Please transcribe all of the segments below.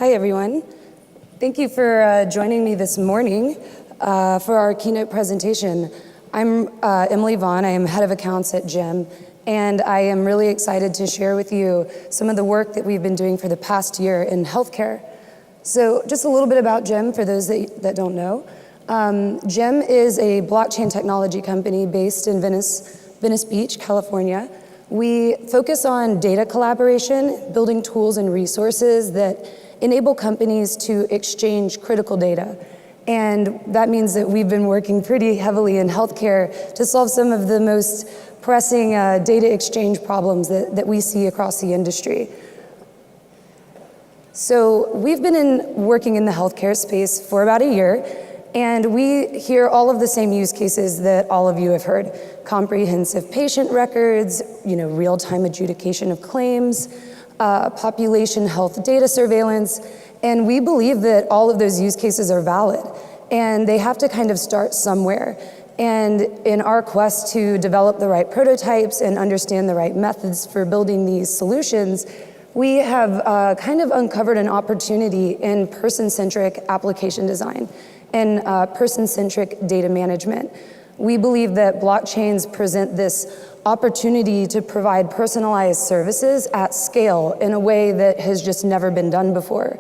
Hi, everyone. Thank you for joining me this morning for our keynote presentation. I'm Emily Vaughn. I am head of accounts at GEM, and I am really excited to share with you some of the work that we've been doing for the past year in healthcare. So just a little bit about GEM for those that don't know. GEM is a blockchain technology company based in Venice Beach, California. We focus on data collaboration, building tools and resources that enable companies to exchange critical data. And that means that we've been working pretty heavily in healthcare to solve some of the most pressing data exchange problems that we see across the industry. So we've been working in the healthcare space for about a year, and we hear all of the same use cases that all of you have heard. Comprehensive patient records, real-time adjudication of claims, population health data surveillance, and we believe that all of those use cases are valid, and they have to kind of start somewhere. And in our quest to develop the right prototypes and understand the right methods for building these solutions, we have kind of uncovered an opportunity in person-centric application design and person-centric data management. We believe that blockchains present this opportunity to provide personalized services at scale in a way that has just never been done before.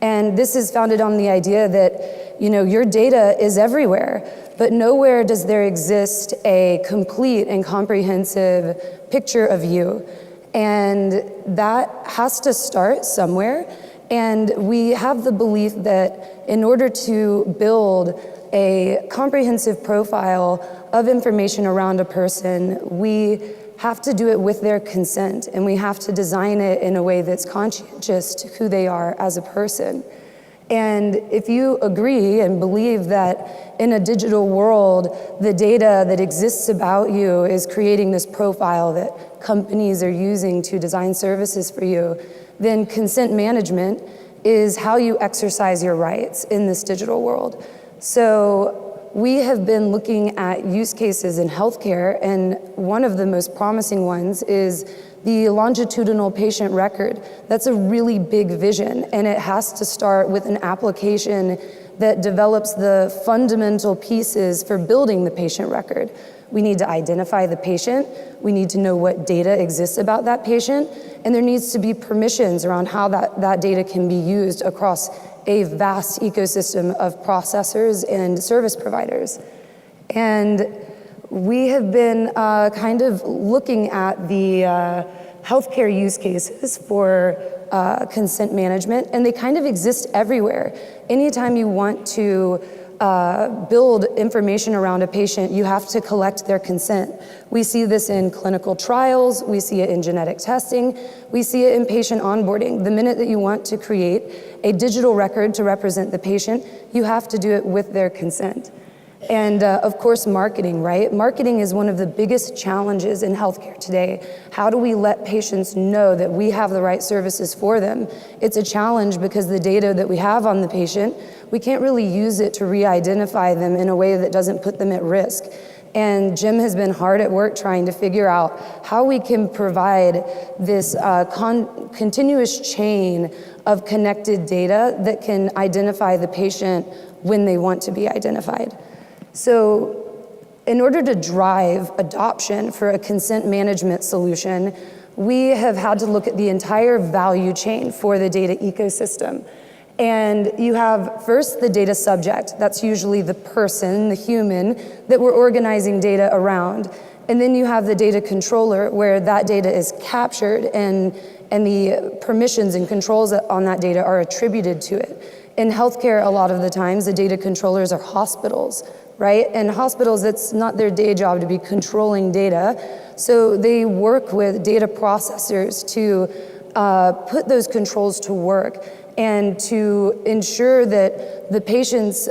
And this is founded on the idea that, your data is everywhere, but nowhere does there exist a complete and comprehensive picture of you. And that has to start somewhere. And we have the belief that in order to build a comprehensive profile of information around a person, we have to do it with their consent, and we have to design it in a way that's conscientious to who they are as a person. And if you agree and believe that in a digital world, the data that exists about you is creating this profile that companies are using to design services for you, then consent management is how you exercise your rights in this digital world. So we have been looking at use cases in healthcare, and one of the most promising ones is the longitudinal patient record. That's a really big vision, and it has to start with an application that develops the fundamental pieces for building the patient record. We need to identify the patient, we need to know what data exists about that patient, and there needs to be permissions around how that data can be used across a vast ecosystem of processors and service providers. And we have been kind of looking at the healthcare use cases for consent management, and they kind of exist everywhere. Anytime you want to build information around a patient, you have to collect their consent. We see this in clinical trials, we see it in genetic testing, we see it in patient onboarding. The minute that you want to create a digital record to represent the patient, you have to do it with their consent. And of course, marketing, right? Marketing is one of the biggest challenges in healthcare today. How do we let patients know that we have the right services for them? It's a challenge because the data that we have on the patient, we can't really use it to re-identify them in a way that doesn't put them at risk. And Jim has been hard at work trying to figure out how we can provide this continuous chain of connected data that can identify the patient when they want to be identified. So in order to drive adoption for a consent management solution, we have had to look at the entire value chain for the data ecosystem. And you have first the data subject, that's usually the person, the human, that we're organizing data around. And then you have the data controller, where that data is captured and the permissions and controls on that data are attributed to it. In healthcare, a lot of the times, the data controllers are hospitals, right? And hospitals, it's not their day job to be controlling data. So they work with data processors to put those controls to work and to ensure that the patient's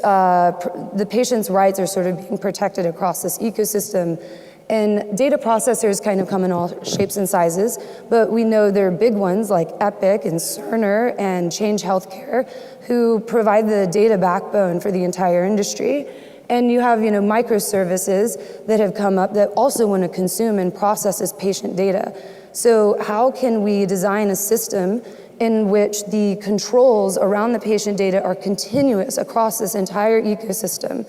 rights are sort of being protected across this ecosystem. And data processors kind of come in all shapes and sizes, but we know there are big ones like Epic and Cerner and Change Healthcare who provide the data backbone for the entire industry. And you have, microservices that have come up that also want to consume and process this patient data. So how can we design a system in which the controls around the patient data are continuous across this entire ecosystem.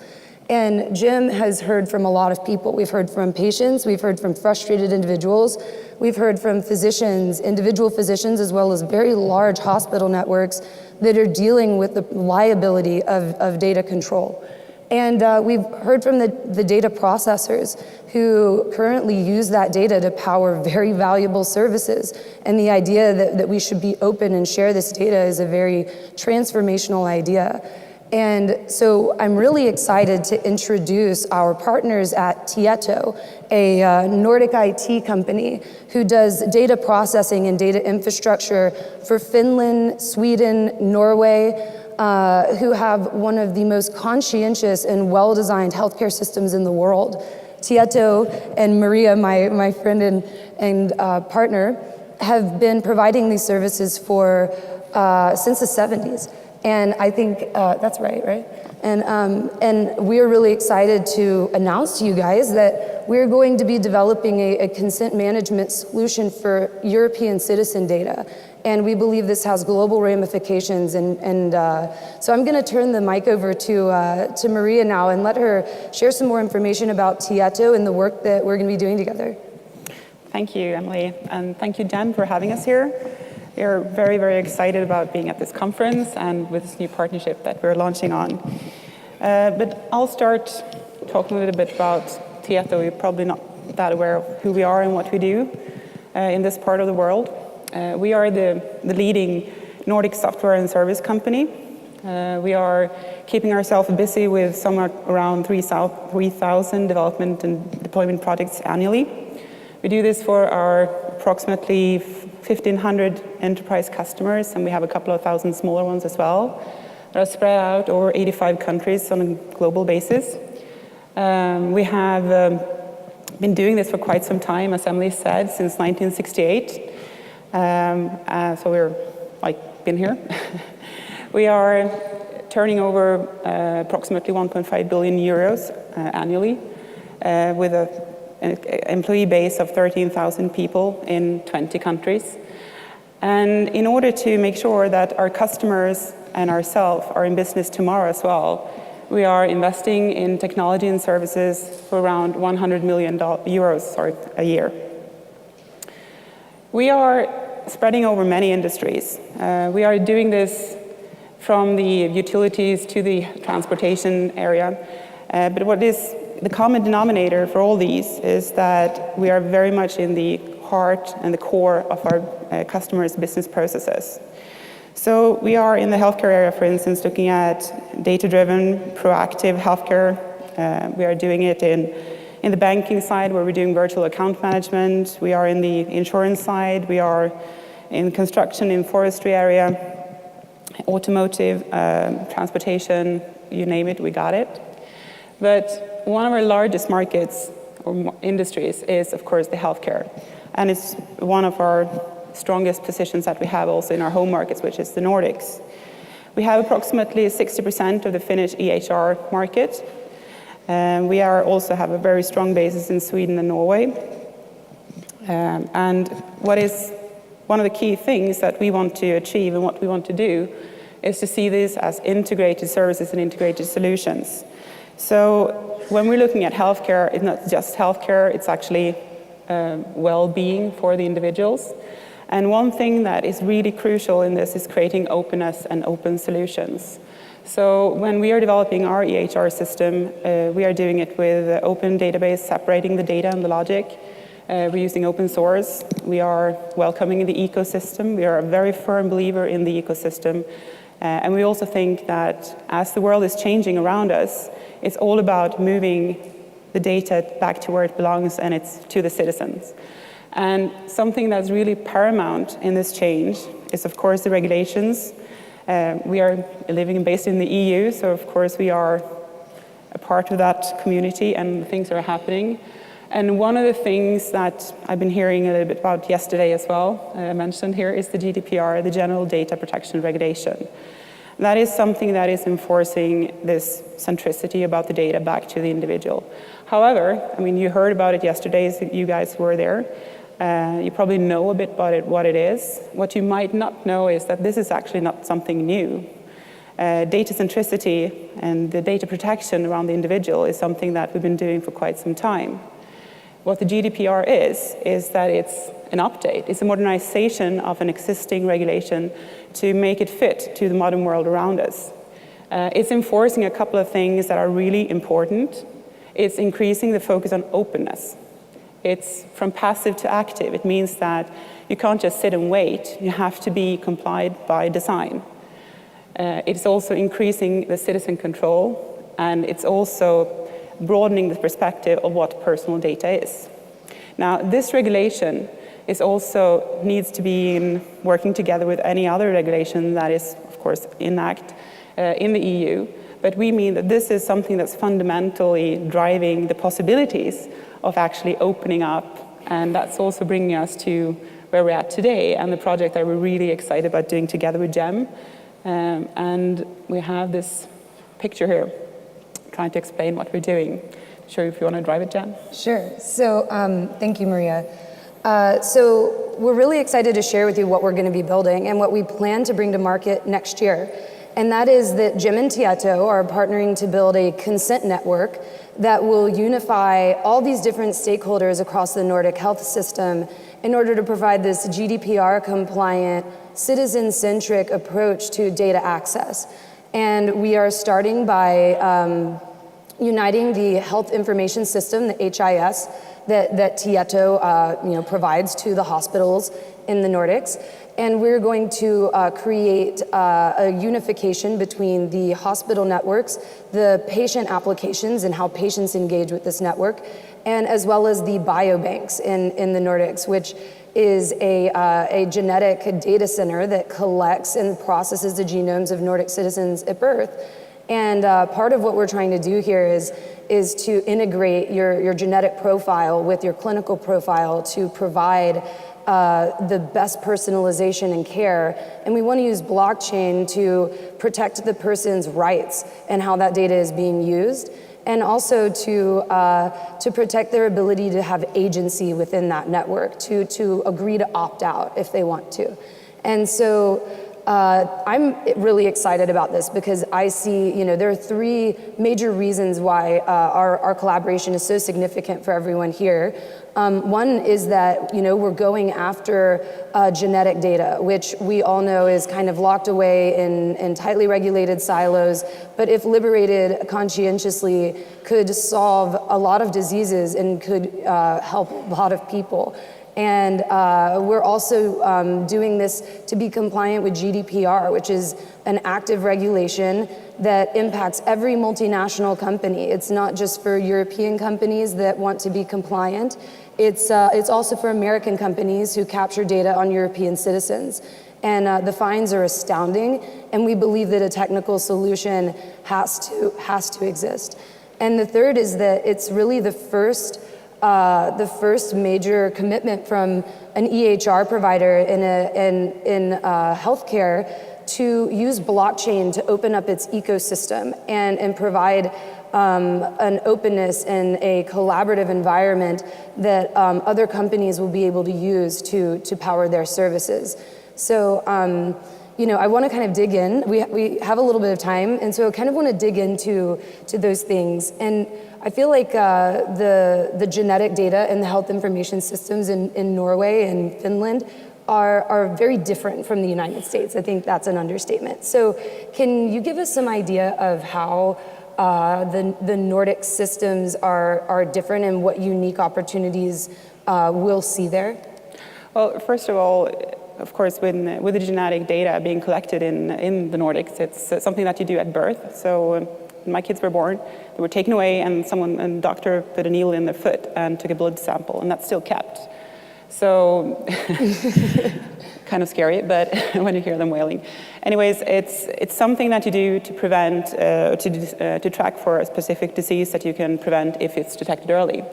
And Jim has heard from a lot of people. We've heard from patients, we've heard from frustrated individuals, we've heard from physicians, individual physicians, as well as very large hospital networks that are dealing with the liability of data control. And we've heard from the data processors who currently use that data to power very valuable services. And the idea that we should be open and share this data is a very transformational idea. And so I'm really excited to introduce our partners at Tieto, a Nordic IT company who does data processing and data infrastructure for Finland, Sweden, Norway, who have one of the most conscientious and well-designed healthcare systems in the world. Tieto and Maria, my friend and partner, have been providing these services for since the 70s. And I think that's right? And we're really excited to announce to you guys that we're going to be developing a consent management solution for European citizen data. And we believe this has global ramifications. And so I'm going to turn the mic over to Maria now and let her share some more information about Tieto and the work that we're going to be doing together. Thank you, Emily. And thank you, Dan, for having us here. We are very, very excited about being at this conference and with this new partnership that we're launching on. But I'll start talking a little bit about Tieto. You're probably not that aware of who we are and what we do in this part of the world. We are the leading Nordic software and service company. We are keeping ourselves busy with somewhere around 3,000 development and deployment projects annually. We do this for our approximately 1,500 enterprise customers, and we have a couple of thousand smaller ones as well that are spread out over 85 countries on a global basis. We have been doing this for quite some time, as Emily said, since 1968. So we're been here. We are turning over approximately 1.5 billion euros annually with an employee base of 13,000 people in 20 countries. And in order to make sure that our customers and ourselves are in business tomorrow as well, we are investing in technology and services for around 100 million euros a year. We are spreading over many industries. We are doing this from the utilities to the transportation area. But what is the common denominator for all these is that we are very much in the heart and the core of our customers' business processes. So we are in the healthcare area, for instance, looking at data-driven, proactive healthcare. We are doing it in the banking side, where we're doing virtual account management. We are in the insurance side. We are in construction, in forestry area, automotive, transportation, you name it, we got it. But one of our largest markets or industries is, of course, the healthcare. And it's one of our strongest positions that we have also in our home markets, which is the Nordics. We have approximately 60% of the Finnish EHR market. We also have a very strong basis in Sweden and Norway. And what is one of the key things that we want to achieve and what we want to do is to see this as integrated services and integrated solutions. So when we're looking at healthcare, it's not just healthcare, it's actually well-being for the individuals. And one thing that is really crucial in this is creating openness and open solutions. So when we are developing our EHR system, we are doing it with an open database, separating the data and the logic. We're using open source. We are welcoming the ecosystem. We are a very firm believer in the ecosystem. And we also think that as the world is changing around us, it's all about moving the data back to where it belongs, and it's to the citizens. And something that's really paramount in this change is, of course, the regulations. We are living and based in the EU, so of course we are a part of that community and things are happening. And one of the things that I've been hearing a little bit about yesterday as well, mentioned here, is the GDPR, the General Data Protection Regulation. That is something that is enforcing this centricity about the data back to the individual. However, I mean, you heard about it yesterday, so you guys were there. You probably know a bit about it, what it is. What you might not know is that this is actually not something new. Data centricity and the data protection around the individual is something that we've been doing for quite some time. What the GDPR is that it's an update. It's a modernization of an existing regulation to make it fit to the modern world around us. It's enforcing a couple of things that are really important. It's increasing the focus on openness. It's from passive to active. It means that you can't just sit and wait. You have to be complied by design. It's also increasing the citizen control, and it's also broadening the perspective of what personal data is. Now, this regulation is also needs to be working together with any other regulation that is, of course, in the EU. But we mean that this is something that's fundamentally driving the possibilities of actually opening up, and that's also bringing us to where we're at today and the project that we're really excited about doing together with GEM. And we have this picture here, trying to explain what we're doing. Sure, if you want to drive it, Jen. Sure. So thank you, Maria. So we're really excited to share with you what we're going to be building and what we plan to bring to market next year. And that is that GEM and Tieto are partnering to build a consent network that will unify all these different stakeholders across the Nordic health system in order to provide this GDPR-compliant, citizen-centric approach to data access. And we are starting by uniting the health information system, the HIS, that Tieto provides to the hospitals in the Nordics. And we're going to create a unification between the hospital networks, the patient applications and how patients engage with this network, and as well as the biobanks in the Nordics, which is a genetic data center that collects and processes the genomes of Nordic citizens at birth. And part of what we're trying to do here is to integrate your genetic profile with your clinical profile to provide the best personalization and care. And we want to use blockchain to protect the person's rights and how that data is being used, and also to protect their ability to have agency within that network, to agree to opt out if they want to. And so I'm really excited about this because I see, there are three major reasons why our collaboration is so significant for everyone here. One is that, we're going after genetic data, which we all know is kind of locked away in tightly regulated silos, but if liberated conscientiously, could solve a lot of diseases and could help a lot of people. And we're also doing this to be compliant with GDPR, which is an active regulation that impacts every multinational company. It's not just for European companies that want to be compliant. It's also for American companies who capture data on European citizens. And the fines are astounding, and we believe that a technical solution has to exist. And the third is that it's really the first major commitment from an EHR provider in healthcare to use blockchain to open up its ecosystem and provide an openness and a collaborative environment that other companies will be able to use to power their services. So, I want to kind of dig in. We have a little bit of time, and so I kind of want to dig into those things. And I feel like the genetic data and the health information systems in Norway and Finland are very different from the United States. I think that's an understatement. So can you give us some idea of how the Nordic systems are different and what unique opportunities we'll see there? Well, first of all, of course, with the genetic data being collected in the Nordics, it's something that you do at birth. So when my kids were born, they were taken away, and a doctor put a needle in their foot and took a blood sample, and that's still kept. So kind of scary, but when you hear them wailing. Anyways, it's something that you do to prevent, to track for a specific disease that you can prevent if it's detected early.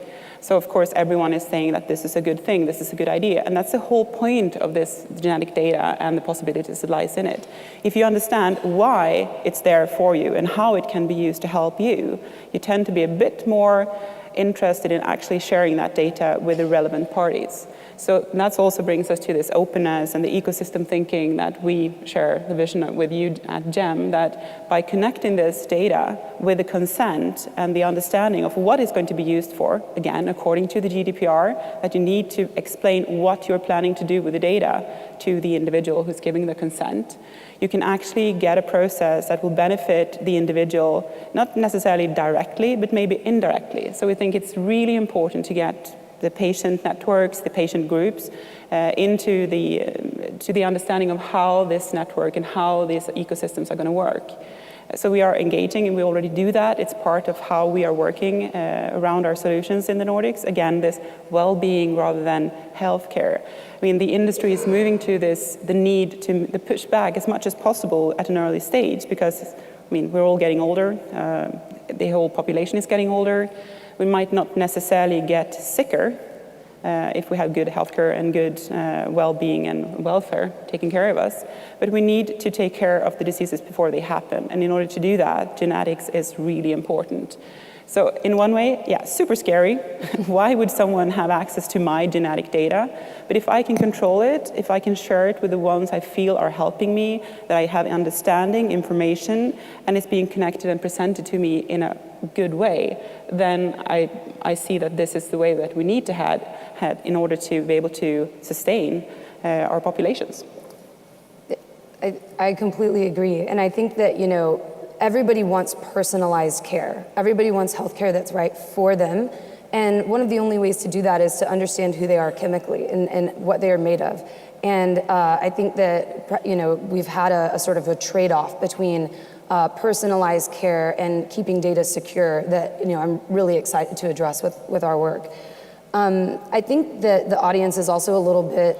So of course, everyone is saying that this is a good thing, this is a good idea, and that's the whole point of this genetic data and the possibilities that lies in it. If you understand why it's there for you and how it can be used to help you, you tend to be a bit more interested in actually sharing that data with the relevant parties. So that also brings us to this openness and the ecosystem thinking that we share the vision with you at GEM, that by connecting this data with the consent and the understanding of what it's going to be used for, again, according to the GDPR, that you need to explain what you're planning to do with the data to the individual who's giving the consent, you can actually get a process that will benefit the individual, not necessarily directly, but maybe indirectly. So we think it's really important to get the patient networks, the patient groups, into the understanding of how this network and how these ecosystems are going to work. So we are engaging, and we already do that. It's part of how we are working around our solutions in the Nordics. Again, this well-being rather than healthcare. I mean, the industry is moving to this, the need to push back as much as possible at an early stage, because, I mean, we're all getting older. The whole population is getting older. We might not necessarily get sicker if we have good healthcare and good well-being and welfare taking care of us. But we need to take care of the diseases before they happen. And in order to do that, genetics is really important. So in one way, yeah, super scary. Why would someone have access to my genetic data? But if I can control it, if I can share it with the ones I feel are helping me, that I have understanding, information, and it's being connected and presented to me in a good way, then I see that this is the way that we need to head in order to be able to sustain our populations. I completely agree. And I think that, you know, everybody wants personalized care. Everybody wants healthcare that's right for them. And one of the only ways to do that is to understand who they are chemically and what they are made of. And I think that, you know, we've had a sort of a trade-off between personalized care and keeping data secure that, you know, I'm really excited to address with our work. I think that the audience is also a little bit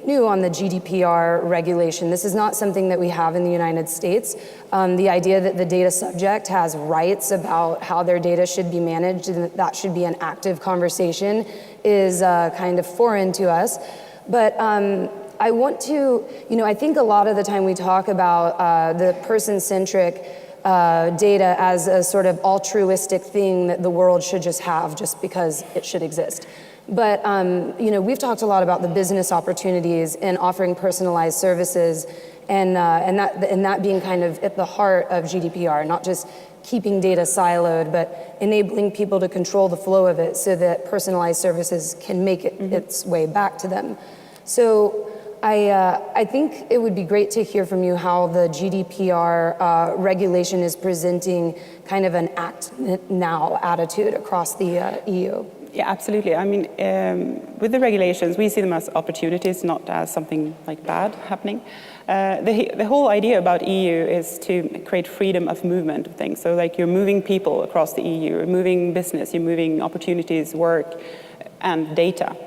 new on the GDPR regulation. This is not something that we have in the United States. The idea that the data subject has rights about how their data should be managed and that should be an active conversation is kind of foreign to us. But I want to, you know, I think a lot of the time we talk about the person-centric data as a sort of altruistic thing that the world should just have just because it should exist. But you know, we've talked a lot about the business opportunities in offering personalized services, and that being kind of at the heart of GDPR, not just keeping data siloed, but enabling people to control the flow of it so that personalized services can make it its way back to them. So I think it would be great to hear from you how the GDPR regulation is presenting kind of an act now attitude across the EU. Yeah, absolutely. I mean, with the regulations, we see them as opportunities, not as something like bad happening. The whole idea about EU is to create freedom of movement of things. So like you're moving people across the EU, you're moving business, you're moving opportunities, work, and data.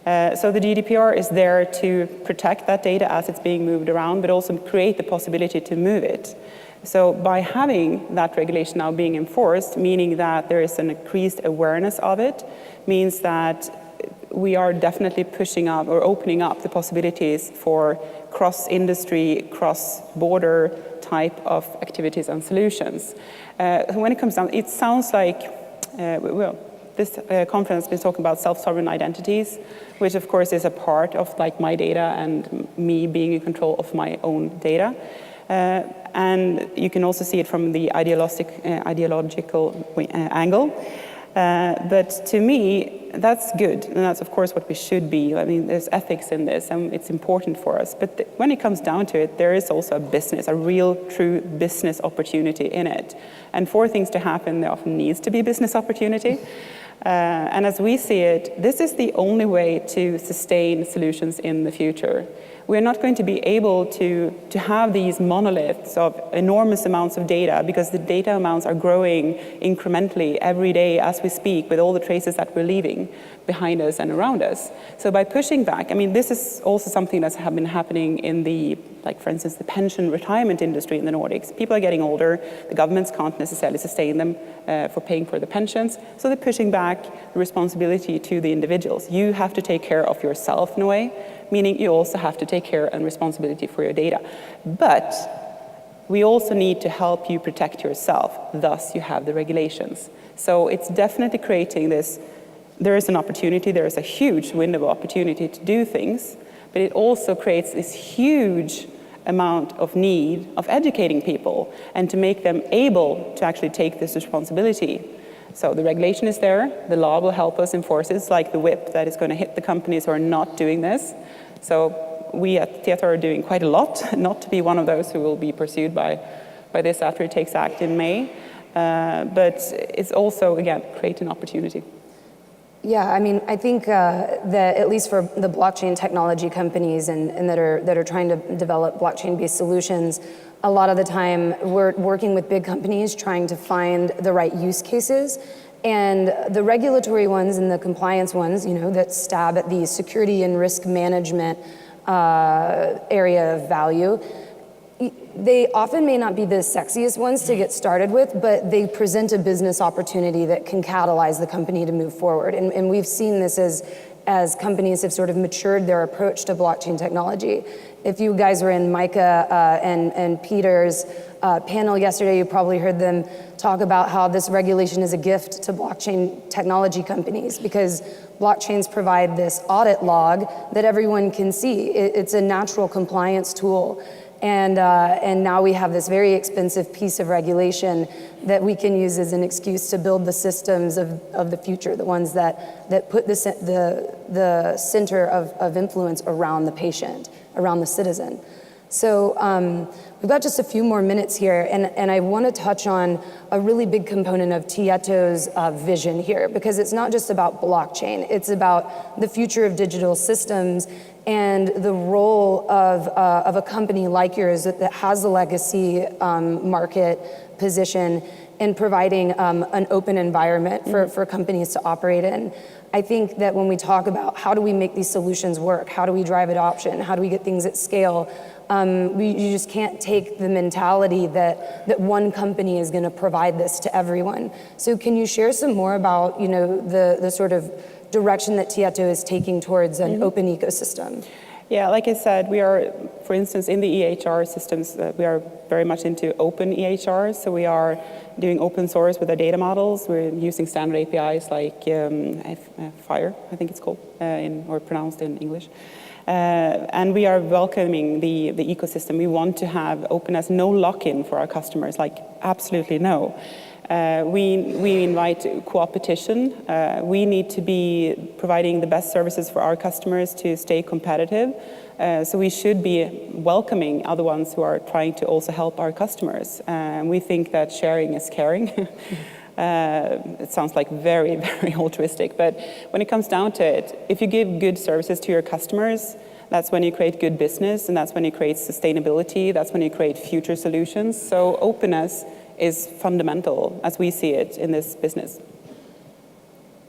So the GDPR is there to protect that data as it's being moved around, but also create the possibility to move it. So by having that regulation now being enforced, meaning that there is an increased awareness of it, means that we are definitely pushing up or opening up the possibilities for cross-industry, cross-border type of activities and solutions. When it comes down, it sounds like, this conference has been talking about self-sovereign identities, which of course is a part of like my data and me being in control of my own data. And you can also see it from the ideological angle. But to me, that's good, and that's of course what we should be. I mean, there's ethics in this, and it's important for us. But when it comes down to it, there is also a business, a real, true business opportunity in it. And for things to happen, there often needs to be business opportunity. And as we see it, this is the only way to sustain solutions in the future. We're not going to be able to have these monoliths of enormous amounts of data, because the data amounts are growing incrementally every day as we speak, with all the traces that we're leaving behind us and around us. So by pushing back, I mean, this is also something that's been happening in the, like for instance, the pension retirement industry in the Nordics. People are getting older, the governments can't necessarily sustain them for paying for the pensions, so they're pushing back the responsibility to the individuals. You have to take care of yourself in a way, meaning you also have to take care and responsibility for your data. But we also need to help you protect yourself, thus you have the regulations. So it's definitely creating this, there is an opportunity, there is a huge window of opportunity to do things, but it also creates this huge amount of need of educating people and to make them able to actually take this responsibility. So the regulation is there, the law will help us enforce it. It's like the whip that is going to hit the companies who are not doing this. So we at Tieto are doing quite a lot, not to be one of those who will be pursued by this after it takes act in May. But it's also, again, create an opportunity. Yeah, I mean, I think that at least for the blockchain technology companies and that are trying to develop blockchain-based solutions, a lot of the time we're working with big companies trying to find the right use cases, and the regulatory ones and the compliance ones, that stab at the security and risk management area of value. They often may not be the sexiest ones to get started with, but they present a business opportunity that can catalyze the company to move forward. And we've seen this as companies have sort of matured their approach to blockchain technology. If you guys were in Micah and Peter's panel yesterday, you probably heard them talk about how this regulation is a gift to blockchain technology companies because blockchains provide this audit log that everyone can see. It's a natural compliance tool. And now we have this very expensive piece of regulation that we can use as an excuse to build the systems of the future, the ones that put the center of influence around the patient, around the citizen. So we've got just a few more minutes here, and I want to touch on a really big component of Tieto's vision here, because it's not just about blockchain, it's about the future of digital systems and the role of a company like yours that has a legacy market position in providing an open environment for companies to operate in. I think that when we talk about how do we make these solutions work, how do we drive adoption, how do we get things at scale, you just can't take the mentality that one company is going to provide this to everyone. So can you share some more about the sort of direction that Tieto is taking towards an open ecosystem? Yeah, like I said, we are, for instance, in the EHR systems, we are very much into open EHR. So we are doing open source with our data models. We're using standard APIs like FHIR, I think it's called, or pronounced in English. And we are welcoming the ecosystem. We want to have openness, no lock-in for our customers, like absolutely no. We invite co-opetition. We need to be providing the best services for our customers to stay competitive. So we should be welcoming other ones who are trying to also help our customers. We think that sharing is caring. It sounds like very, very altruistic, but when it comes down to it, if you give good services to your customers, that's when you create good business, and that's when you create sustainability, that's when you create future solutions. So openness is fundamental as we see it in this business.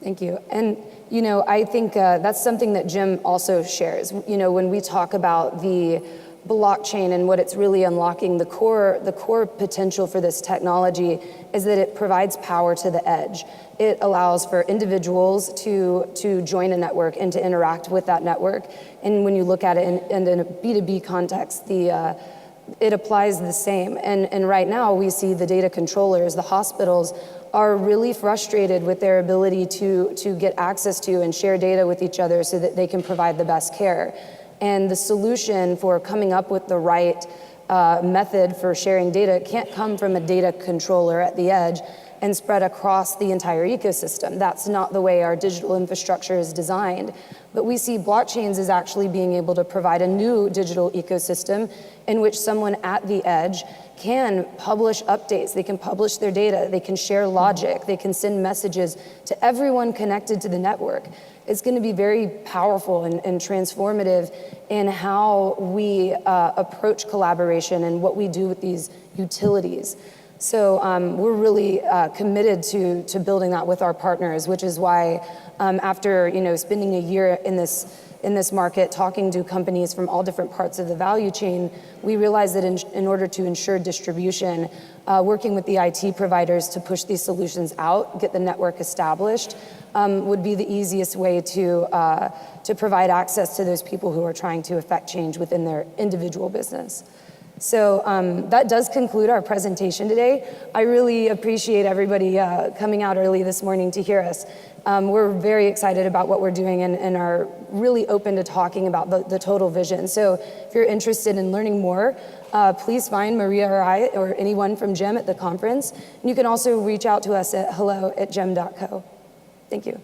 Thank you. And, I think that's something that Jim also shares. When we talk about the blockchain and what it's really unlocking, the core potential for this technology is that it provides power to the edge. It allows for individuals to join a network and to interact with that network. And when you look at it in a B2B context, it applies the same. And right now we see the data controllers, the hospitals, are really frustrated with their ability to get access to and share data with each other so that they can provide the best care. And the solution for coming up with the right method for sharing data can't come from a data controller at the edge and spread across the entire ecosystem. That's not the way our digital infrastructure is designed. But we see blockchains as actually being able to provide a new digital ecosystem in which someone at the edge can publish updates, they can publish their data, they can share logic, they can send messages to everyone connected to the network. It's going to be very powerful and transformative in how we approach collaboration and what we do with these utilities. So we're really committed to building that with our partners, which is why after spending a year in this market, talking to companies from all different parts of the value chain, we realized that in order to ensure distribution, working with the IT providers to push these solutions out, get the network established, would be the easiest way to provide access to those people who are trying to affect change within their individual business. So that does conclude our presentation today. I really appreciate everybody coming out early this morning to hear us. We're very excited about what we're doing and are really open to talking about the total vision. So if you're interested in learning more, please find Maria or I or anyone from GEM at the conference. And you can also reach out to us at hello@gem.co. Thank you.